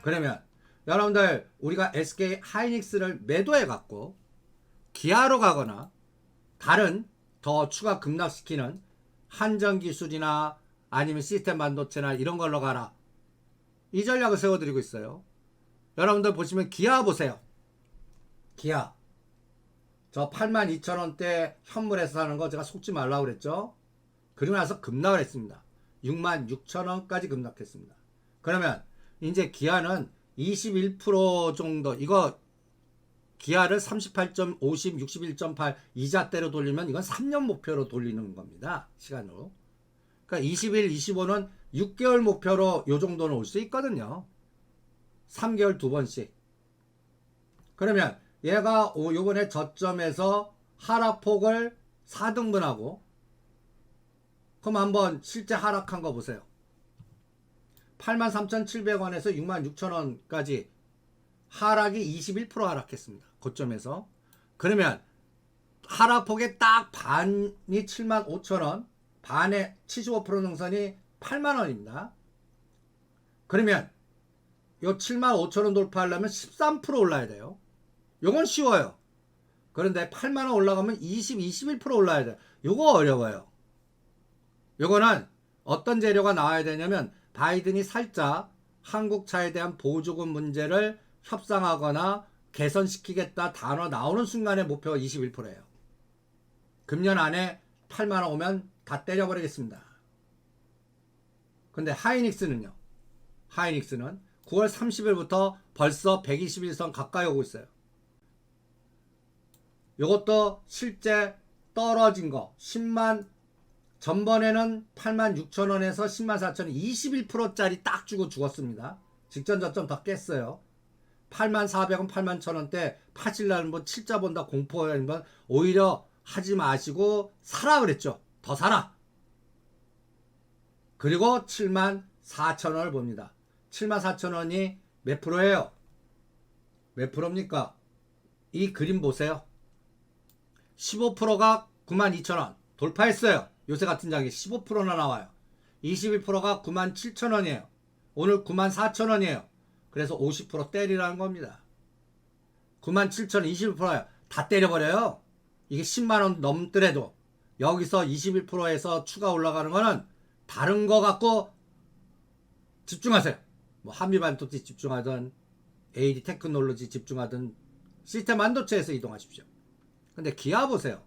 그러면 여러분들 우리가 SK 하이닉스를 매도해 갖고 기아로 가거나 다른 더 추가 급락시키는 한전기술이나 아니면 시스템 반도체나 이런 걸로 가라, 이 전략을 세워드리고 있어요. 여러분들 보시면 기아 보세요. 기아 저 82,000원대 현물에서 사는 거 제가 속지 말라고 그랬죠. 그리고 나서 급락을 했습니다. 66,000원까지 급락했습니다. 그러면 이제 기아는 21% 정도, 이거 기아를 38.50, 61.8 이자대로 돌리면 이건 3년 목표로 돌리는 겁니다. 시간으로. 그러니까 21, 25는 6개월 목표로 요 정도는 올 수 있거든요. 3개월 두 번씩. 그러면 얘가 요번에 저점에서 하락폭을 4등분하고, 그럼 한번 실제 하락한 거 보세요. 83,700원에서 66,000원까지 하락이 21% 하락했습니다. 고점에서. 그러면 하락폭의 딱 반이 75,000원, 반의 75% 능선이 8만원입니다. 그러면 요 75,000원 돌파하려면 13% 올라야 돼요. 요건 쉬워요. 그런데 8만원 올라가면 21% 올라야 돼요. 요거 어려워요. 요거는 어떤 재료가 나와야 되냐면, 바이든이 살짝 한국차에 대한 보조금 문제를 협상하거나 개선시키겠다 단어 나오는 순간에 목표가 21%예요. 금년 안에 8만원 오면 다 때려버리겠습니다. 근데 하이닉스는요. 하이닉스는 9월 30일부터 벌써 121선 가까이 오고 있어요. 요것도 실제 떨어진 거 10만, 전번에는 86,000원에서 104,000원 21%짜리 딱 주고 죽었습니다. 직전 저점 더 깼어요. 84,000원, 81,000원대 파실라는 분, 칠자 본다 공포하는 분 오히려 하지 마시고 사라 그랬죠. 더 사라. 그리고 74,000원을 봅니다. 74,000원이 몇 프로예요? 몇 프로입니까? 이 그림 보세요. 15%가 92,000원 돌파했어요. 요새 같은 장에 15%나 나와요. 21%가 97,000원이에요. 오늘 94,000원이에요. 그래서 50% 때리라는 겁니다. 97,000원 21%예요. 다 때려버려요. 이게 10만원 넘더라도 여기서 21%에서 추가 올라가는 거는 다른 거 갖고 집중하세요. 뭐 한미반도체 집중하든 AD 테크놀로지 집중하든 시스템 반도체에서 이동하십시오. 근데 기아 보세요.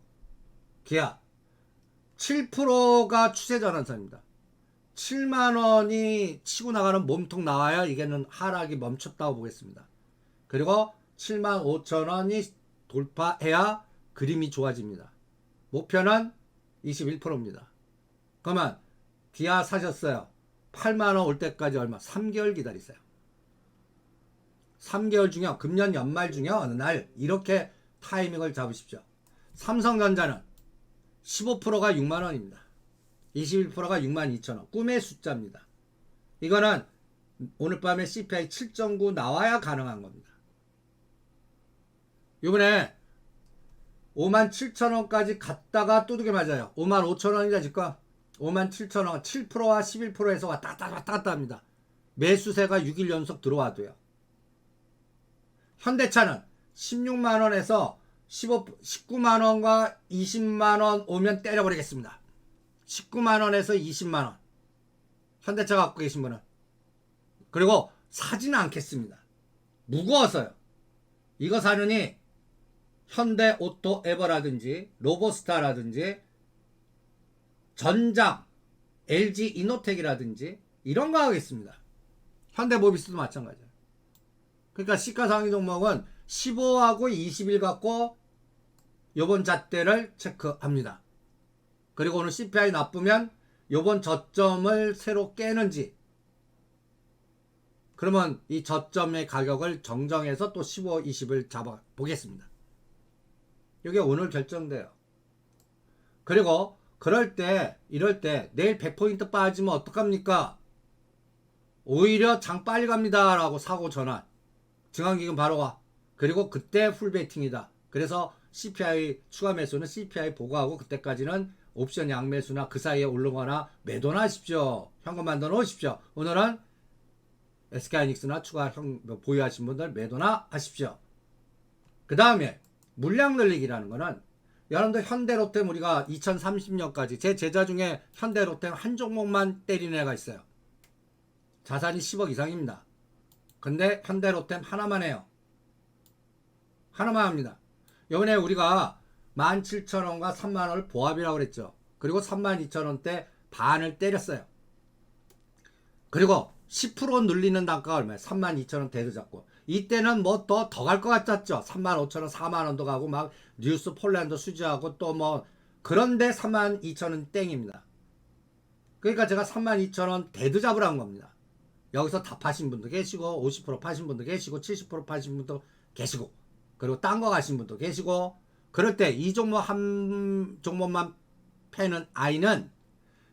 기아 7%가 추세 전환선입니다. 7만원이 치고 나가는 몸통 나와야 이게는 하락이 멈췄다고 보겠습니다. 그리고 75,000원이 돌파해야 그림이 좋아집니다. 목표는 21%입니다. 그러면 기아 사셨어요. 8만원 올 때까지 얼마? 3개월 기다리세요. 3개월 중에 금년 연말 중에 어느 날 이렇게 타이밍을 잡으십시오. 삼성전자는 15%가 6만원입니다. 21%가 62,000원. 꿈의 숫자입니다. 이거는 오늘 밤에 CPI 7.9 나와야 가능한 겁니다. 이번에 57,000원까지 갔다가 뚜둑에 맞아요. 55,000원이다 지금. 57,000원 7%와 11%에서 왔다 갔다 합니다. 매수세가 6일 연속 들어와도요. 현대차는 16만원에서 19만원과 20만원 오면 때려버리겠습니다. 19만원에서 20만원. 현대차 갖고 계신 분은. 그리고 사지는 않겠습니다. 무거워서요. 이거 사느니 현대오토에버라든지 로보스타라든지 전장, LG 이노텍이라든지 이런 거 하겠습니다. 현대모비스도 마찬가지예요. 그러니까 시가상위 종목은 15하고 20일 갖고 요번 잣대를 체크합니다. 그리고 오늘 CPI 나쁘면 요번 저점을 새로 깨는지, 그러면 이 저점의 가격을 정정해서 또 15, 20을 잡아 보겠습니다. 이게 오늘 결정돼요. 그리고 그럴 때, 이럴 때 내일 100포인트 빠지면 어떡합니까? 오히려 장 빨리 갑니다 라고 사고 전환. 증강기금 바로 와. 그리고 그때 풀베이팅이다. 그래서 CPI 추가 매수는 CPI 보고하고 그때까지는 옵션 양매수나 그 사이에 오르거나 매도나 하십시오. 현금 만들어 놓으십시오. 오늘은 SK하이닉스나 추가 보유하신 분들 매도나 하십시오. 그 다음에 물량 늘리기라는 거는 여러분들 현대로템 우리가 2030년까지 제 제자 중에 현대로템 한 종목만 때리는 애가 있어요. 자산이 10억 이상입니다. 근데 현대로템 하나만 해요. 하나만 합니다. 요번에 우리가 17,000원과 3만원을 보합이라고 그랬죠. 그리고 32,000원대 반을 때렸어요. 그리고 10% 늘리는 단가가 얼마예요? 32,000원 대도 잡고. 이때는 뭐 더 갈 것 같았죠. 35,000원, 4만원도 가고 막 뉴스 폴란드 수지하고 또 뭐 그런데 32,000원 땡입니다. 그러니까 제가 32,000원 대도 잡으라는 겁니다. 여기서 다 파신 분도 계시고 50% 파신 분도 계시고 70% 파신 분도 계시고 그리고 딴 거 가신 분도 계시고 그럴 때 이 종목 한 종목만 패는 아이는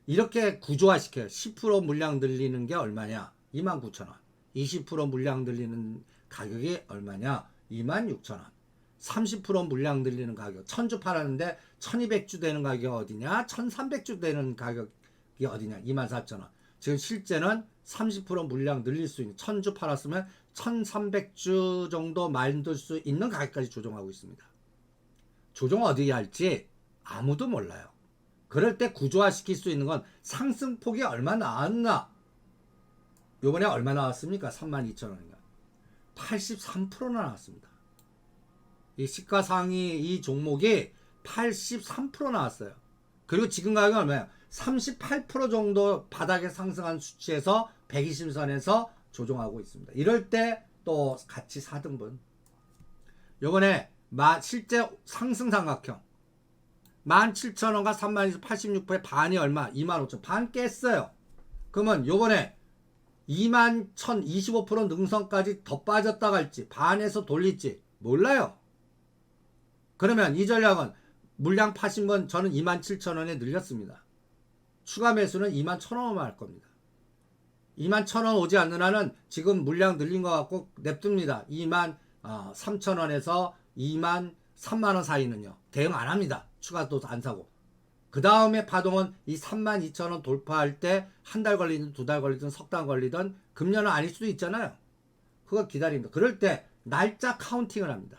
이렇게 구조화시켜요. 10% 물량 늘리는 게 얼마냐? 29,000원. 20% 물량 늘리는 가격이 얼마냐? 26,000원. 30% 물량 늘리는 가격. 1000주 팔았는데 1200주 되는 가격이 어디냐? 1300주 되는 가격이 어디냐? 24,000원. 지금 실제는 30% 물량 늘릴 수 있는 1000주 팔았으면 1300주 정도 만들 수 있는 가격까지 조정하고 있습니다. 조정 어디에 할지 아무도 몰라요. 그럴 때 구조화시킬 수 있는 건 상승폭이 얼마 나왔나? 요번에 얼마 나왔습니까? 32,000원인가? 83%나 나왔습니다. 이 시가상위 이 종목이 83% 나왔어요. 그리고 지금 가격이 얼마예요? 38% 정도 바닥에 상승한 수치에서 120선에서 조정하고 있습니다. 이럴 때 또 같이 4등분. 요번에 실제 상승 삼각형 17,000원과 32,000원 86%의 반이 얼마? 25,000원. 반 깼어요. 그러면 요번에 21,000 25% 능선까지 더 빠졌다 갈지 반에서 돌릴지 몰라요. 그러면 이 전략은 물량 파신 분 저는 27,000원에 늘렸습니다. 추가 매수는 21,000원만 할 겁니다. 21,000원 오지 않는 한은 지금 물량 늘린 것 같고 냅둡니다. 23,000원에서 23만원 사이는요. 대응 안 합니다. 추가도 안 사고. 그 다음에 파동은 이 32,000원 돌파할 때 한 달 걸리든 두 달 걸리든 석 달 걸리든 금년은 아닐 수도 있잖아요. 그거 기다립니다. 그럴 때 날짜 카운팅을 합니다.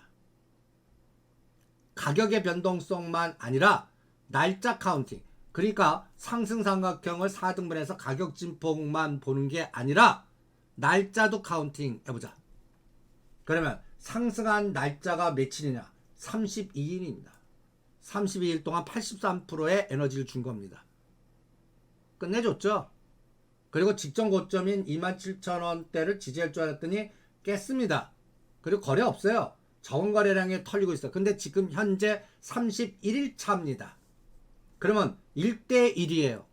가격의 변동성만 아니라 날짜 카운팅. 그러니까 상승 삼각형을 4등분해서 가격 진폭만 보는 게 아니라 날짜도 카운팅 해보자. 그러면 상승한 날짜가 며칠이냐? 32일입니다. 32일 동안 83%의 에너지를 준 겁니다. 끝내줬죠? 그리고 직전 고점인 27,000원대를 지지할 줄 알았더니 깼습니다. 그리고 거래 없어요. 적은 거래량에 털리고 있어요. 근데 지금 현재 31일 차입니다. 그러면 1대1이에요.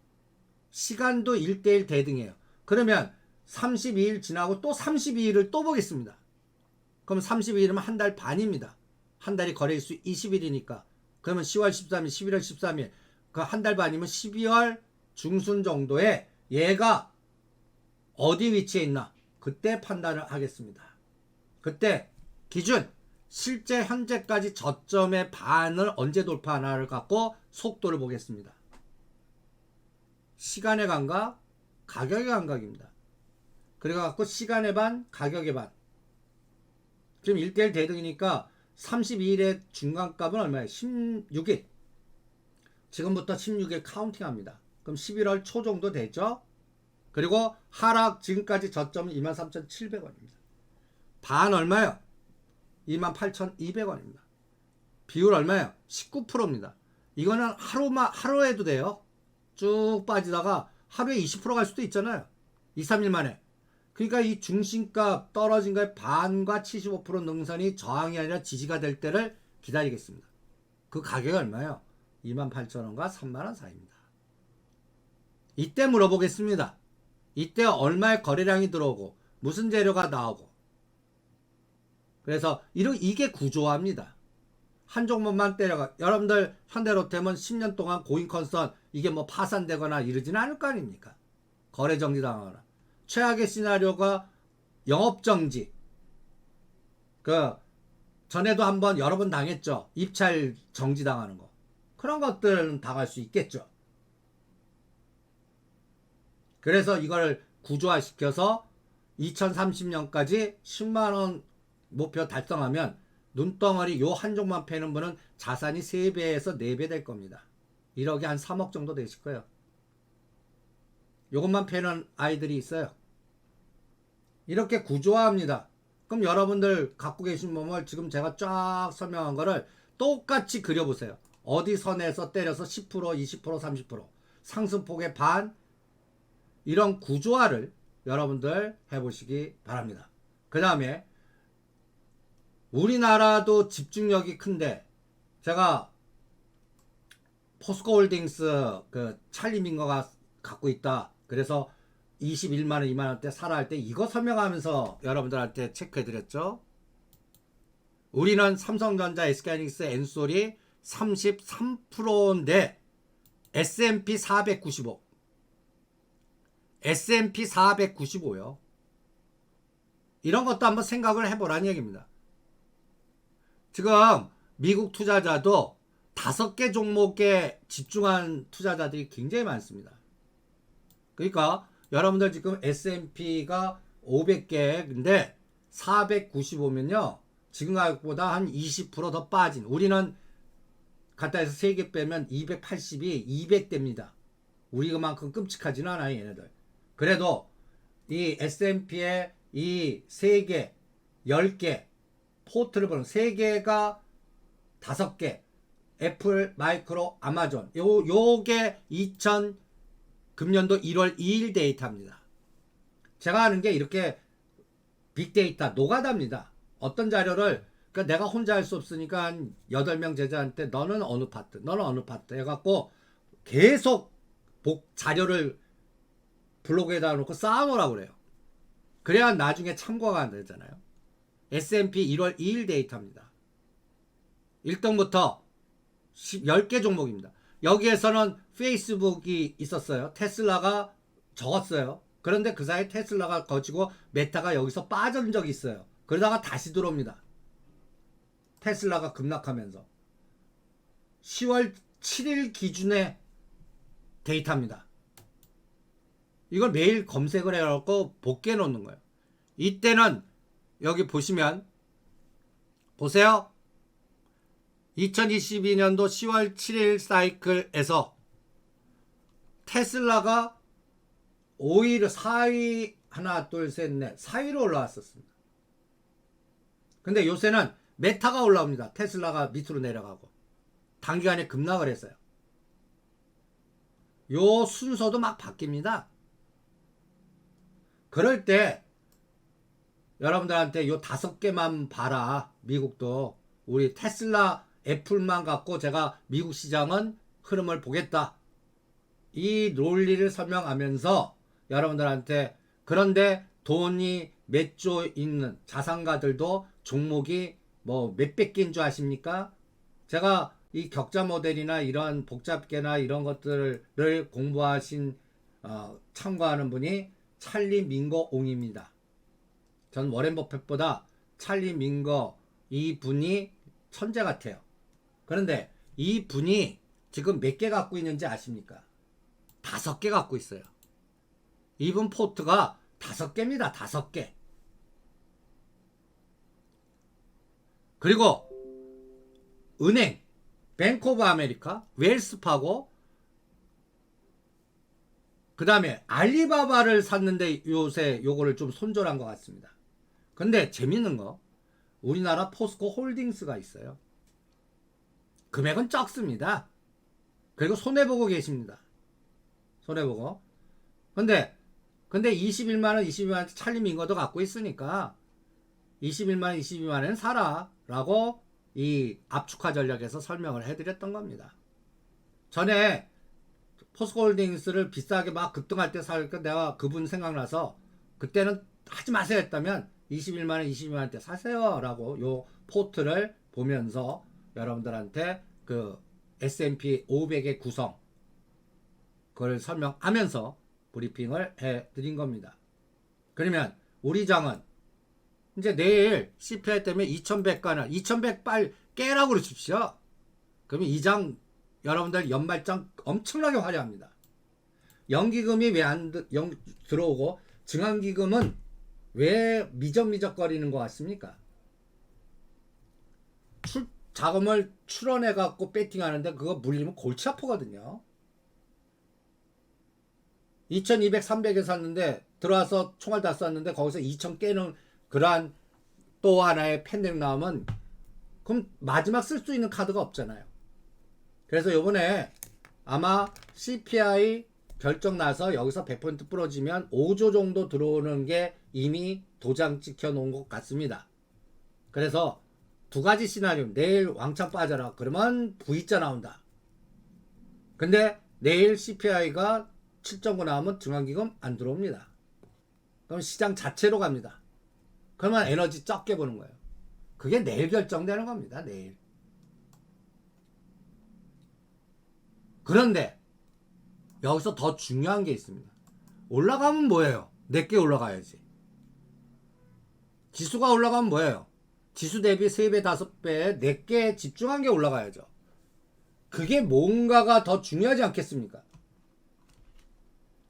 시간도 1대1 대등이에요. 그러면 32일 지나고 또 32일을 또 보겠습니다. 그럼 32일이면 한 달 반입니다. 한 달이 거래일수 20일이니까. 그러면 10월 13일, 11월 13일, 그 한 달 반이면 12월 중순 정도에 얘가 어디 위치에 있나? 그때 판단을 하겠습니다. 그때 기준, 실제 현재까지 저점의 반을 언제 돌파하나를 갖고 속도를 보겠습니다. 시간의 감각, 가격의 감각입니다. 그래갖고 시간의 반, 가격의 반. 지금 1대1 대등이니까 32일의 중간값은 얼마예요? 16일. 지금부터 16일 카운팅합니다. 그럼 11월 초 정도 되죠? 그리고 하락 지금까지 저점은 23,700원입니다. 반 얼마예요? 28,200원입니다. 비율 얼마예요? 19%입니다. 이거는 하루 해도 돼요. 쭉 빠지다가 하루에 20% 갈 수도 있잖아요. 2, 3일 만에. 그러니까 이 중심값 떨어진 거에 반과 75% 능선이 저항이 아니라 지지가 될 때를 기다리겠습니다. 그 가격이 얼마예요? 28,000원과 3만원 사이입니다. 이때 물어보겠습니다. 이때 얼마의 거래량이 들어오고 무슨 재료가 나오고. 그래서 이게 구조화입니다. 한 종목만 때려가. 여러분들 현대로템은 10년 동안 고인 컨선 이게 뭐 파산되거나 이러지는 않을 거 아닙니까? 거래 정지당하거나. 최악의 시나리오가 영업정지. 전에도 한번 여러 번 당했죠. 입찰 정지당하는 거. 그런 것들은 당할 수 있겠죠. 그래서 이걸 구조화시켜서 2030년까지 10만원 목표 달성하면 눈덩어리 요 한 종만 패는 분은 자산이 3배에서 4배 될 겁니다. 1억이 한 3억 정도 되실 거예요. 요것만 패는 아이들이 있어요. 이렇게 구조화합니다. 그럼 여러분들 갖고 계신 몸을 지금 제가 쫙 설명한 거를 똑같이 그려보세요. 어디 선에서 때려서 10%, 20%, 30% 상승폭의 반, 이런 구조화를 여러분들 해보시기 바랍니다. 그 다음에 우리나라도 집중력이 큰데, 제가 포스코홀딩스 그 찰리 민거가 갖고 있다, 그래서 21만원 2만원대 사라 할 때 이거 설명하면서 여러분들한테 체크해드렸죠. 우리는 삼성전자, SK하이닉스, 엔솔이 33%인데 S&P 495, S&P 495요. 이런 것도 한번 생각을 해보라는 얘기입니다. 지금 미국 투자자도 5개 종목에 집중한 투자자들이 굉장히 많습니다. 그러니까 여러분들 지금 S&P가 500개인데 495면요, 지금 가격보다 한 20% 더 빠진, 우리는 갖다 해서 3개 빼면 280이 200대입니다. 우리만큼 끔찍하지는 않아요, 얘네들. 그래도 이 S&P의 이 3개, 10개 포트를 보는 3개가 5개, 애플, 마이크로, 아마존, 요게 2000금년도 1월 2일 데이터입니다. 제가 하는 게 이렇게 빅데이터 노가다입니다. 어떤 자료를, 그러니까 내가 혼자 할 수 없으니까 한 8명 제자한테 너는 어느 파트, 너는 어느 파트 해갖고 계속 자료를 블로그에다 놓고 쌓아놓으라고 그래요. 그래야 나중에 참고가 안 되잖아요. S&P 1월 2일 데이터입니다. 1등부터 10개 종목입니다. 여기에서는 페이스북이 있었어요. 테슬라가 적었어요. 그런데 그 사이 테슬라가 거치고 메타가 여기서 빠진 적이 있어요. 그러다가 다시 들어옵니다. 테슬라가 급락하면서 10월 7일 기준의 데이터입니다. 이걸 매일 검색을 해갖고 복귀해 놓는 거예요. 이때는 여기 보시면 보세요. 2022년도 10월 7일 사이클에서 테슬라가 5위, 4위, 하나, 둘, 셋, 넷, 4위로 올라왔었습니다. 근데 요새는 메타가 올라옵니다. 테슬라가 밑으로 내려가고 단기간에 급락을 했어요. 요 순서도 막 바뀝니다. 그럴 때 여러분들한테 요 5개만 봐라. 미국도 우리 테슬라, 애플만 갖고 제가 미국 시장은 흐름을 보겠다, 이 논리를 설명하면서 여러분들한테, 그런데 돈이 몇 조 있는 자산가들도 종목이 뭐 몇백 개인 줄 아십니까? 제가 이 격자 모델이나 이런 복잡계나 이런 것들을 공부하신 참고하는 분이 찰리 민거 옹입니다. 전 워렌 버핏보다 찰리 민거 이 분이 천재 같아요. 그런데 이 분이 지금 몇 개 갖고 있는지 아십니까? 5개 갖고 있어요. 이분 포트가 5개입니다. 5개. 그리고 은행, 뱅크 오브 아메리카, 웰스파고, 그 다음에 알리바바를 샀는데 요새 요거를 좀 손절한 것 같습니다. 근데 재밌는 거, 우리나라 포스코 홀딩스가 있어요. 금액은 적습니다. 그리고 손해보고 계십니다. 손해보고. 근데 21만원, 22만원 찰리 민거도 갖고 있으니까 21만원, 22만원 사라 라고 이 압축화 전략에서 설명을 해드렸던 겁니다. 전에 포스코홀딩스를 비싸게 막 급등할 때 살까 내가 그분 생각나서 그때는 하지 마세요 했다면 21만원, 22만원대 사세요 라고 요 포트를 보면서 여러분들한테 그 S&P 500의 구성 그걸 설명하면서 브리핑을 해드린 겁니다. 그러면 우리 장은 이제 내일 CPI 때문에 2100가는 2100 빨리 깨라고 그러십시오. 그러면 이 장 여러분들 연말장 엄청나게 화려합니다. 연기금이 왜 안 들어오고 증환기금은 왜 미적미적거리는 것 같습니까? 자금을 출원해 갖고 배팅하는데 그거 물리면 골치 아프거든요. 2200, 300에 샀는데 들어와서 총알 다 쐈는데 거기서 2000 깨는 그러한 또 하나의 팬덱 나오면 그럼 마지막 쓸 수 있는 카드가 없잖아요. 그래서 요번에 아마 CPI 결정 나서 여기서 100% 부러지면 5조 정도 들어오는 게 이미 도장 찍혀 놓은 것 같습니다. 그래서 두 가지 시나리오. 내일 왕창 빠져라. 그러면 V자 나온다. 근데 내일 CPI가 7.9 나오면 중앙기금 안 들어옵니다. 그럼 시장 자체로 갑니다. 그러면 에너지 적게 보는 거예요. 그게 내일 결정되는 겁니다. 내일. 그런데 여기서 더 중요한 게 있습니다. 올라가면 뭐예요? 내게 올라가야지. 지수가 올라가면 뭐예요? 지수 대비 3배, 5배 내게 집중한 게 올라가야죠. 그게 뭔가가 더 중요하지 않겠습니까?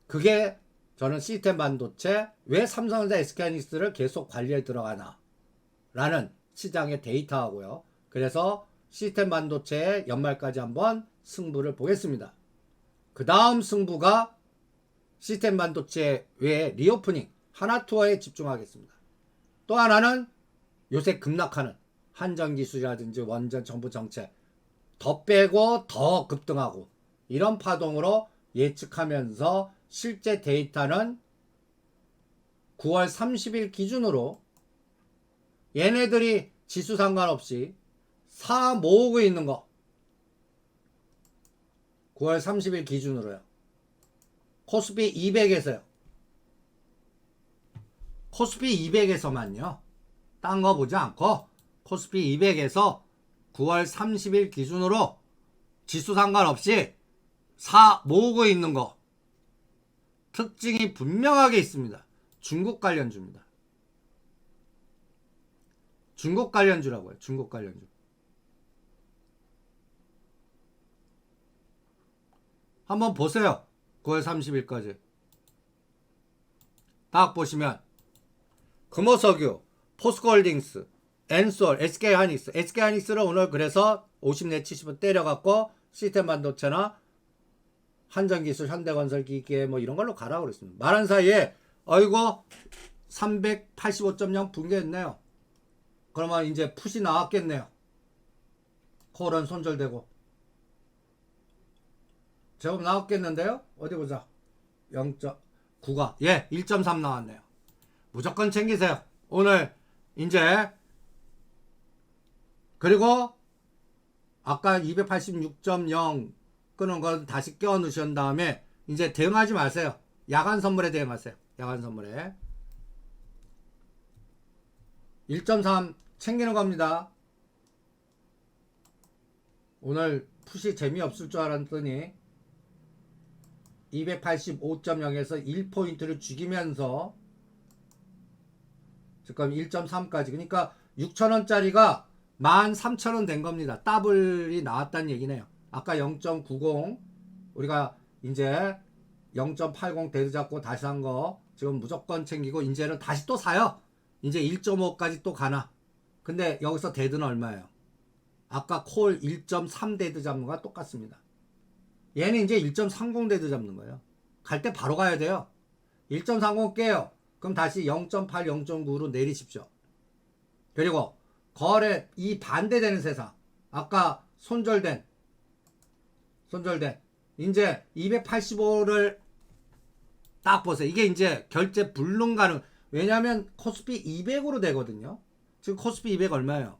그게 저는 시스템 반도체 왜 삼성전자 SK하이닉스를 계속 관리에 들어가나 라는 시장의 데이터하고요. 그래서 시스템 반도체 연말까지 한번 승부를 보겠습니다. 그 다음 승부가 시스템 반도체 외에 리오프닝 하나투어에 집중하겠습니다. 또 하나는 요새 급락하는 한전기술이라든지 원전 정부 정책 더 빼고 더 급등하고 이런 파동으로 예측하면서 실제 데이터는 9월 30일 기준으로 얘네들이 지수 상관없이 사 모으고 있는 거 9월 30일 기준으로요. 코스피 200에서요. 코스피 200에서만요. 딴 거 보지 않고 코스피 200에서 9월 30일 기준으로 지수 상관없이 사 모으고 있는 거 특징이 분명하게 있습니다. 중국 관련주입니다. 중국 관련주라고요. 중국 관련주. 한번 보세요. 9월 30일까지. 딱 보시면 금호석유, 포스코홀딩스, 엔솔, SK하이닉스. SK하이닉스를 오늘 그래서 50 내 70은 때려갖고 시스템 반도체나 한전기술, 현대건설 기계 뭐 이런 걸로 가라고 그랬습니다. 말한 사이에 어이구 385.0 붕괴했네요. 그러면 이제 풋이 나왔겠네요. 콜은 손절되고 제법 나왔겠는데요. 어디 보자. 0.9가 1.3 나왔네요. 무조건 챙기세요. 오늘 이제 그리고 아까 286.0 끄는 걸 다시 껴 넣으신 다음에 이제 대응하지 마세요. 야간 선물에 대응하세요. 야간 선물에 1.3 챙기는 겁니다. 오늘 풋이 재미없을 줄 알았더니 285.0에서 1포인트를 죽이면서 지금 1.3까지 그러니까 6,000원짜리가 13,000원 된 겁니다. 더블이 나왔다는 얘기네요. 아까 0.90 우리가 이제 0.80 데드 잡고 다시 산 거 지금 무조건 챙기고 이제는 다시 또 사요. 이제 1.5까지 또 가나. 근데 여기서 데드는 얼마예요? 아까 콜 1.3 데드 잡는 거와 똑같습니다. 얘는 이제 1.30 데드 잡는 거예요. 갈 때 바로 가야 돼요. 1.30 깨요. 그럼 다시 0.8, 0.9로 내리십시오. 그리고 거래 이 반대되는 세상. 아까 손절된 이제 285를 딱 보세요. 이게 이제 결제 불능 가능. 왜냐하면 코스피 200으로 되거든요. 지금 코스피 200 얼마예요?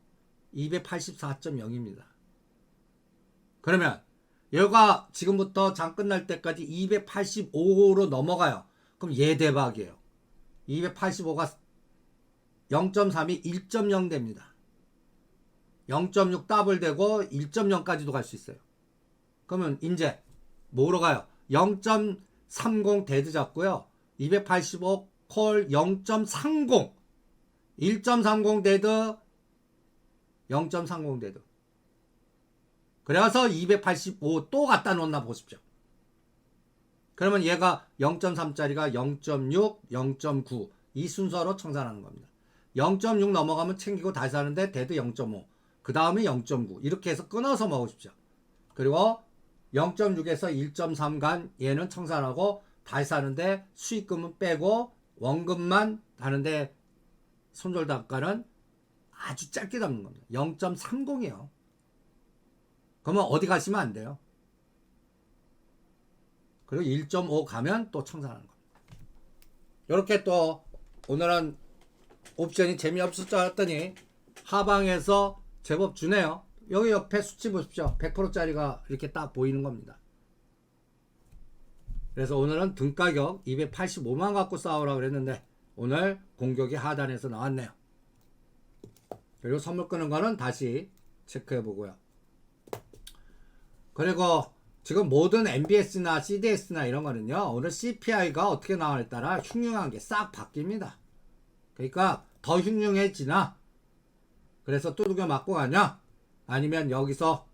284.0입니다. 그러면 얘가 지금부터 장 끝날 때까지 285로 넘어가요. 그럼 얘 대박이에요. 285가 0.3이 1.0 됩니다. 0.6 더블 되고 1.0까지도 갈 수 있어요. 그러면 이제 뭐로 가요? 0.30 데드 잡고요. 285 콜 0.30 1.30 데드 0.30 데드 그래서 285 또 갖다 놓나 보십시오. 그러면 얘가 0.3짜리가 0.6 0.9 이 순서로 청산하는 겁니다. 0.6 넘어가면 챙기고 다시 사는데 데드 0.5, 그 다음에 0.9 이렇게 해서 끊어서 먹으십시오. 그리고 0.6에서 1.3 간 얘는 청산하고 다시 사는데 수익금은 빼고 원금만 하는데 손절 단가는 아주 짧게 잡는 겁니다. 0.30이요. 그러면 어디 가시면 안 돼요. 그리고 1.5 가면 또 청산하는 겁니다. 이렇게 또 오늘은 옵션이 재미없을 줄 알았더니 하방에서 제법 주네요. 여기 옆에 수치 보십시오. 100%짜리가 이렇게 딱 보이는 겁니다. 그래서 오늘은 등가격 285만 갖고 싸우라고 그랬는데 오늘 공격이 하단에서 나왔네요. 그리고 선물 끄는 거는 다시 체크해 보고요. 그리고 지금 모든 MBS나 CDS나 이런 거는요, 오늘 CPI가 어떻게 나와에 따라 흉흉한 게 싹 바뀝니다. 그러니까 더 흉흉해지나, 그래서 두들겨 맞고 가냐, 아니면 여기서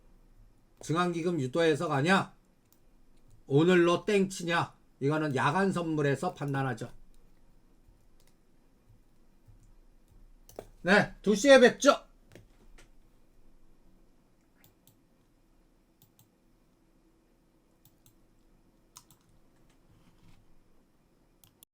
증환기금 유도해서 가냐, 오늘로 땡치냐, 이거는 야간 선물에서 판단하죠. 네, 2시에 뵙죠.